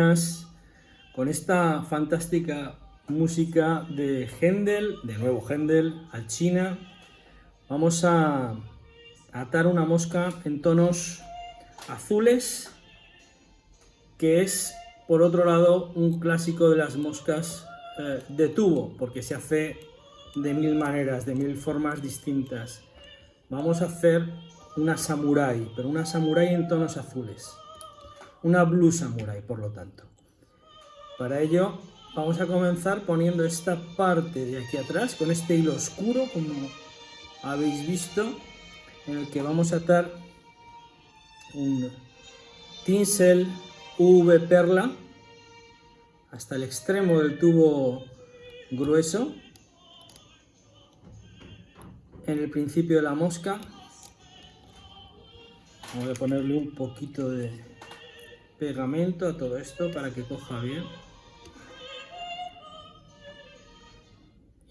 buenas, con esta fantástica música de Händel, de nuevo Händel, Alcina. Vamos a atar una mosca en tonos azules, que es, por otro lado, un clásico de las moscas de tubo, porque se hace de mil maneras, de mil formas distintas. Vamos a hacer una samurai, pero una samurai en tonos azules. Una blue samurai, por lo tanto. Para ello vamos a comenzar poniendo esta parte de aquí atrás con este hilo oscuro, como habéis visto, en el que vamos a atar un tinsel UV perla hasta el extremo del tubo grueso, en el principio de la mosca. Vamos a ponerle un poquito de pegamento a todo esto para que coja bien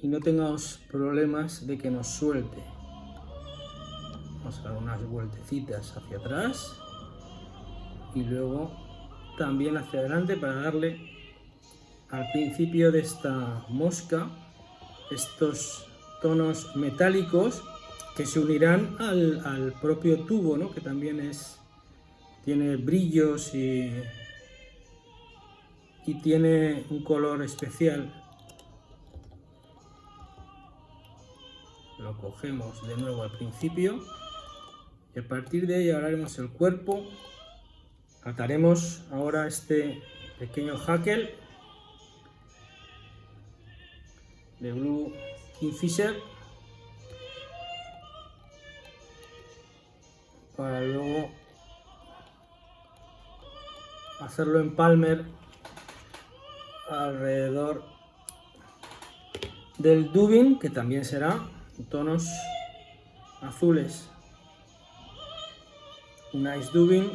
y no tengamos problemas de que nos suelte. Vamos a dar unas vueltecitas hacia atrás y luego también hacia adelante para darle al principio de esta mosca estos tonos metálicos que se unirán al propio tubo, ¿no? Que también tiene brillos y tiene un color especial. Lo cogemos de nuevo al principio y a partir de ahí ahora haremos el cuerpo. Ataremos ahora este pequeño hackle de Blue Kingfisher para luego hacerlo en palmer alrededor del dubin, que también será en tonos azules. Un ice dubin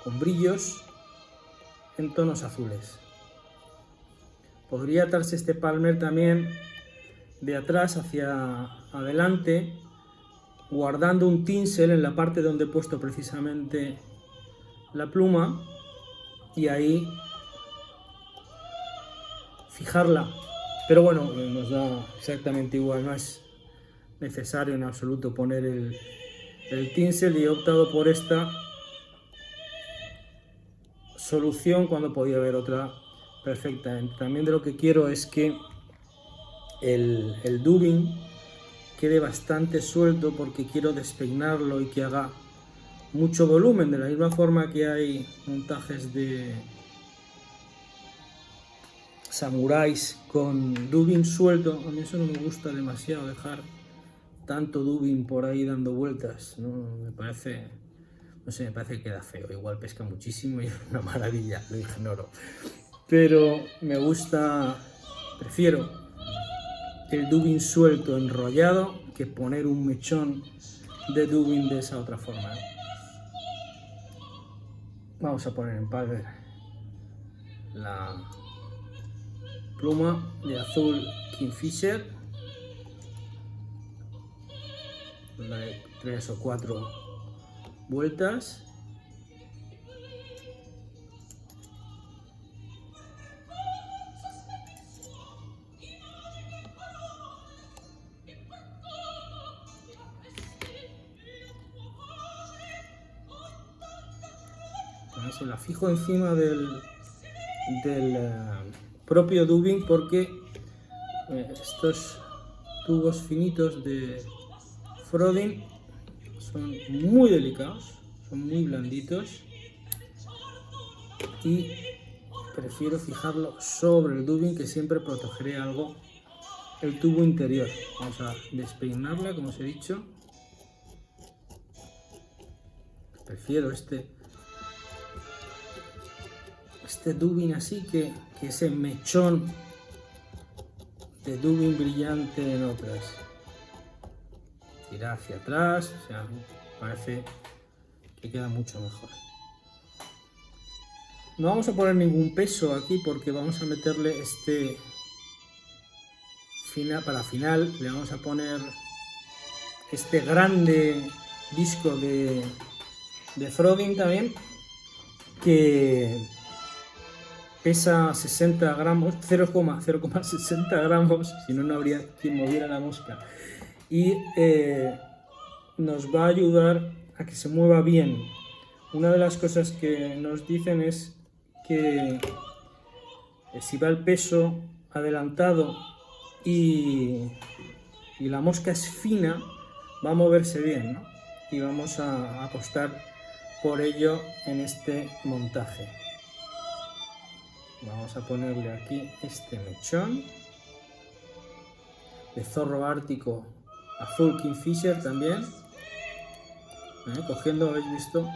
con brillos en tonos azules. Podría atarse este palmer también de atrás hacia adelante, guardando un tinsel en la parte donde he puesto precisamente la pluma y ahí fijarla. Pero bueno, nos da exactamente igual, no es necesario en absoluto poner el tinsel, y he optado por esta solución cuando podía haber otra perfectamente. También de lo que quiero es que el dubin quede bastante suelto, porque quiero despeinarlo y que haga mucho volumen, de la misma forma que hay montajes de samuráis con dubin suelto. A mí eso no me gusta demasiado, dejar tanto dubin por ahí dando vueltas, ¿no? Me parece, no sé, me parece que queda feo. Igual pesca muchísimo y es una maravilla, lo ignoro. Pero me gusta, prefiero el dubin suelto enrollado que poner un mechón de dubin de esa otra forma, ¿no? Vamos a poner en palmer la pluma de azul Kingfisher, de 3 o 4 vueltas. Se la fijo encima del propio dubin, porque estos tubos finitos de Frodin son muy delicados, son muy blanditos y prefiero fijarlo sobre el dubin, que siempre protegeré algo el tubo interior. Vamos a despeinarla, como os he dicho. Prefiero este dubin así que ese mechón de dubin brillante en otras. Tirar hacia atrás, o sea, parece que queda mucho mejor. No vamos a poner ningún peso aquí, porque vamos a meterle para final le vamos a poner este grande disco de Frodin también, que pesa 60 gramos, 0,60 gramos, si no, no habría quien moviera la mosca. Y nos va a ayudar a que se mueva bien. Una de las cosas que nos dicen es que si va el peso adelantado y la mosca es fina, va a moverse bien, ¿no? Y vamos a apostar por ello en este montaje. Vamos a ponerle aquí este mechón de zorro ártico azul Kingfisher también. Cogiendo, habéis visto,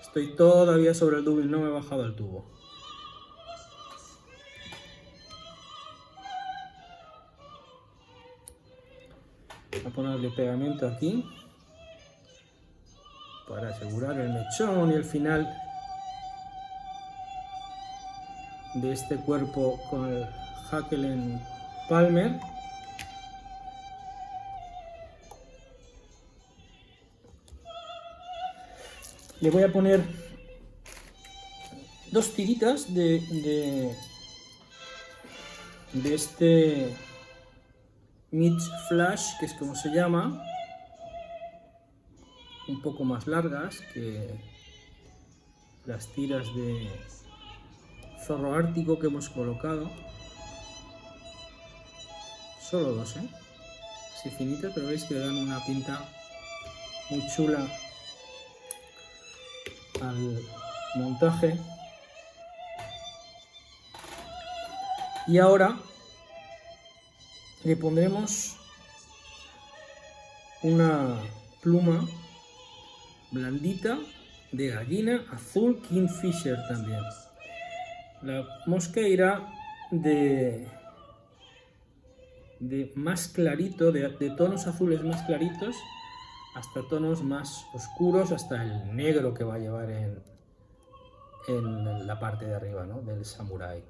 estoy todavía sobre el double, no me he bajado el tubo. Voy a ponerle pegamento aquí para asegurar el mechón y el final de este cuerpo con el Hackelen Palmer. Le voy a poner 2 tiritas de este Mitch Flash, que es como se llama, un poco más largas que las tiras de zorro ártico que hemos colocado. Solo 2, así finitas, pero veis que le dan una pinta muy chula al montaje. Y ahora le pondremos una pluma blandita de gallina azul Kingfisher también. La mosca irá de más clarito, de tonos azules más claritos hasta tonos más oscuros, hasta el negro que va a llevar en la parte de arriba, ¿no?, del samurái.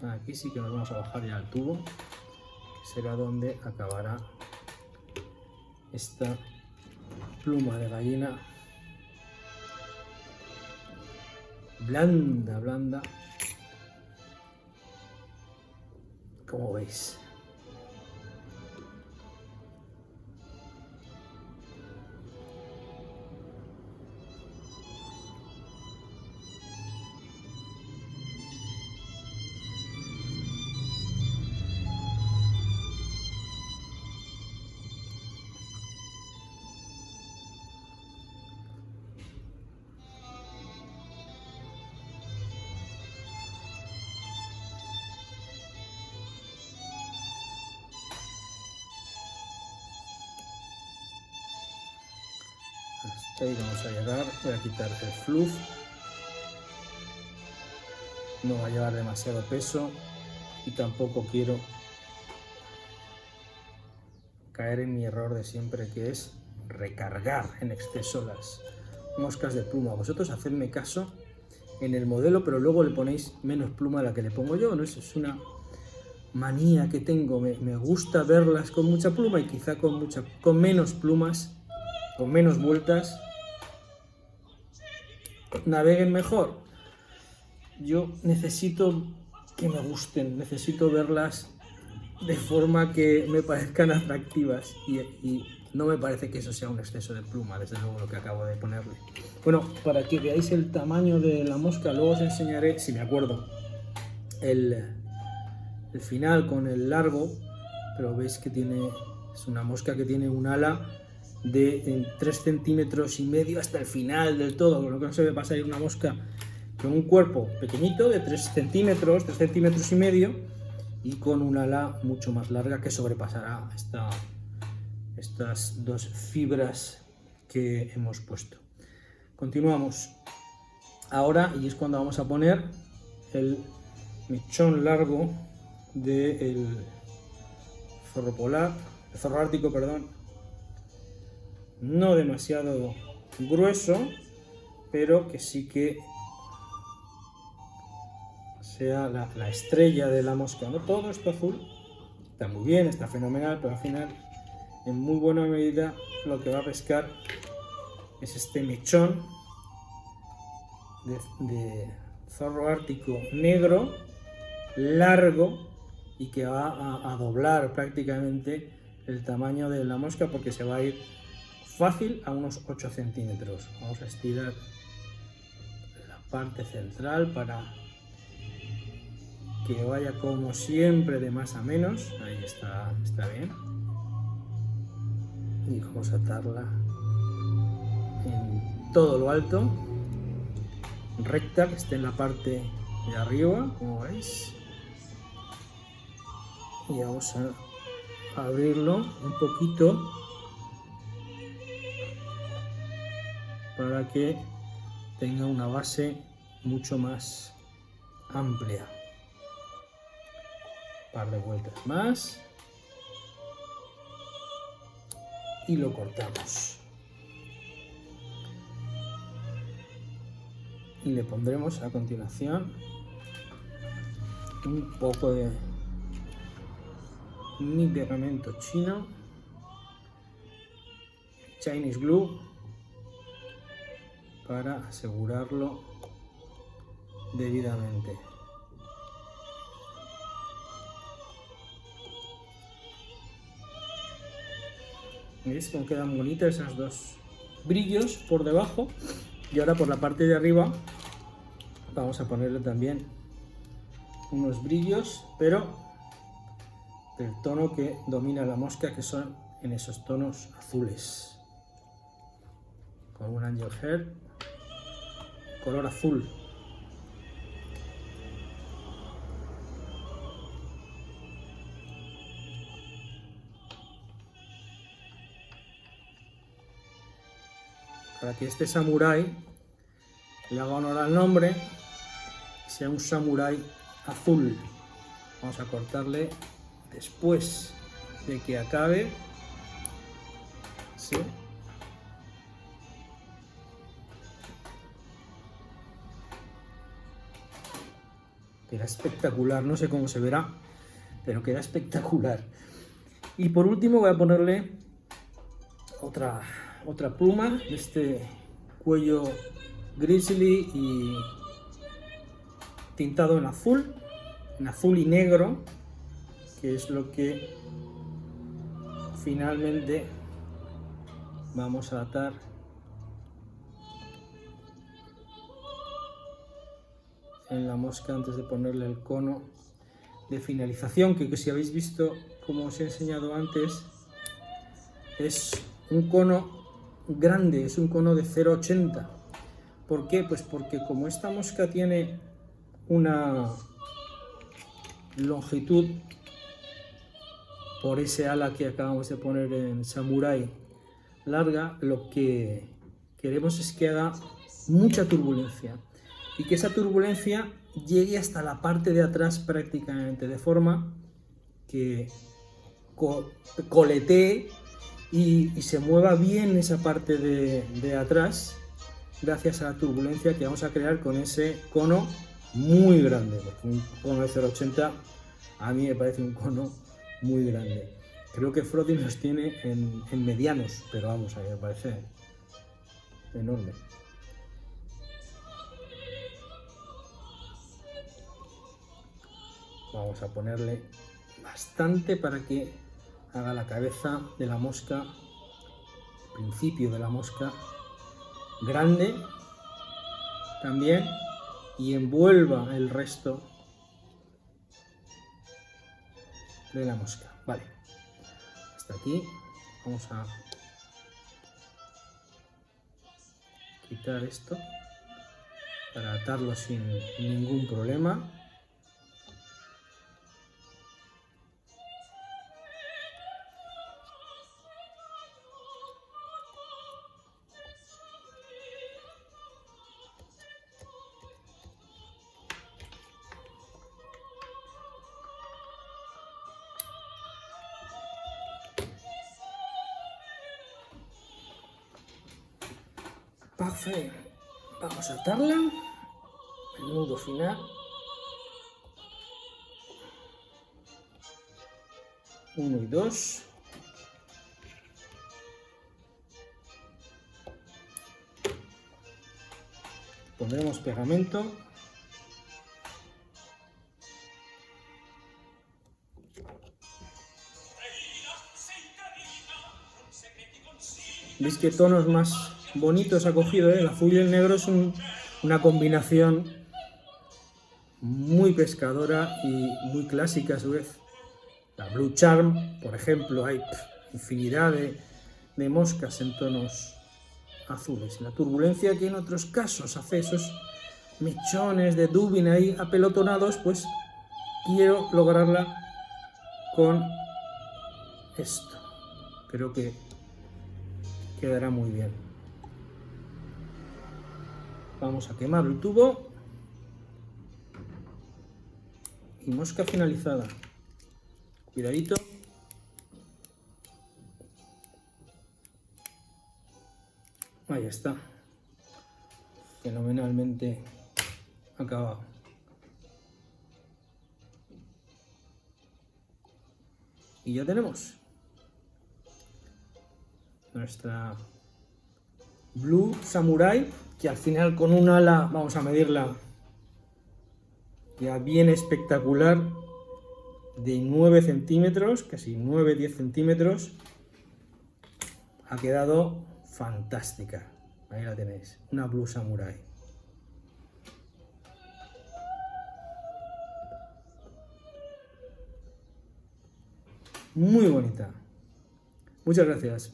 Aquí sí que nos vamos a bajar ya al tubo, que será donde acabará esta pluma de gallina blanda, blanda, como veis. Hasta ahí vamos a llegar. Voy a quitar el fluff, no va a llevar demasiado peso y tampoco quiero caer en mi error de siempre, que es recargar en exceso las moscas de pluma. Vosotros hacedme caso en el modelo, pero luego le ponéis menos pluma a la que le pongo yo, ¿no? Eso es una manía que tengo. Me gusta verlas con mucha pluma y quizá con menos plumas, con menos vueltas, naveguen mejor. Yo necesito que me gusten, necesito verlas de forma que me parezcan atractivas y no me parece que eso sea un exceso de pluma, desde luego, lo que acabo de ponerle. Bueno, para que veáis el tamaño de la mosca, luego os enseñaré, si me acuerdo, el final con el largo, pero veis que es una mosca que tiene un ala de 3,5 centímetros hasta el final del todo. Lo que no se ve pasar es una mosca con un cuerpo pequeñito de 3 centímetros y medio, y con un ala mucho más larga que sobrepasará estas 2 fibras que hemos puesto. Continuamos ahora, y es cuando vamos a poner el mechón largo del zorro ártico, perdón. No demasiado grueso, pero que sí que sea la estrella de la mosca, ¿no? Todo esto azul está muy bien, está fenomenal, pero al final, en muy buena medida, lo que va a pescar es este mechón de zorro ártico negro, largo, y que va a doblar prácticamente el tamaño de la mosca, porque se va a ir fácil a unos 8 centímetros. Vamos a estirar la parte central para que vaya como siempre de más a menos. Ahí está bien. Y vamos a atarla en todo lo alto, recta, que esté en la parte de arriba, como veis. Y vamos a abrirlo un poquito para que tenga una base mucho más amplia. Un par de vueltas más y lo cortamos. Y le pondremos a continuación un poco de mi pegamento chino, Chinese Glue, para asegurarlo debidamente. ¿Veis cómo quedan bonitas esas dos brillos por debajo? Y ahora por la parte de arriba vamos a ponerle también unos brillos, pero del tono que domina la mosca, que son en esos tonos azules, con un angel hair color azul. Para que este samurái le haga honor al nombre, sea un samurái azul. Vamos a cortarle después de que acabe. ¿Sí? Queda espectacular, no sé cómo se verá, pero queda espectacular. Y por último voy a ponerle otra pluma, este cuello grizzly y tintado en azul y negro, que es lo que finalmente vamos a atar en la mosca antes de ponerle el cono de finalización, que si habéis visto, como os he enseñado antes, es un cono grande, es un cono de 0,80. ¿Por qué? Pues porque como esta mosca tiene una longitud por ese ala que acabamos de poner en Samurai larga, lo que queremos es que haga mucha turbulencia y que esa turbulencia llegue hasta la parte de atrás prácticamente, de forma que coletee y se mueva bien esa parte de atrás, gracias a la turbulencia que vamos a crear con ese cono muy grande. Porque un cono de 0,80 a mí me parece un cono muy grande. Creo que Frothy los tiene en medianos, pero vamos, a mí me parece enorme. Vamos a ponerle bastante para que haga la cabeza de la mosca, principio de la mosca, grande también, y envuelva el resto de la mosca. Vale, hasta aquí. Vamos a quitar esto para atarlo sin ningún problema. Perfecto. Vamos a atarla. El nudo final. 1 y 2. Pondremos pegamento. ¿Veis qué tonos más bonitos ha cogido? El azul y el negro es una combinación muy pescadora y muy clásica a su vez. La Blue Charm, por ejemplo, hay infinidad de moscas en tonos azules. La turbulencia que en otros casos hace esos mechones de dubin ahí apelotonados, pues quiero lograrla con esto. Creo que quedará muy bien. Vamos a quemar el tubo y mosca finalizada. Cuidadito. Ahí está. Fenomenalmente acabado. Y ya tenemos nuestra Blue Samurai, que al final con un ala, vamos a medirla, ya bien espectacular, de 9 centímetros, casi 9-10 centímetros, ha quedado fantástica. Ahí la tenéis, una Blue Samurai. Muy bonita. Muchas gracias.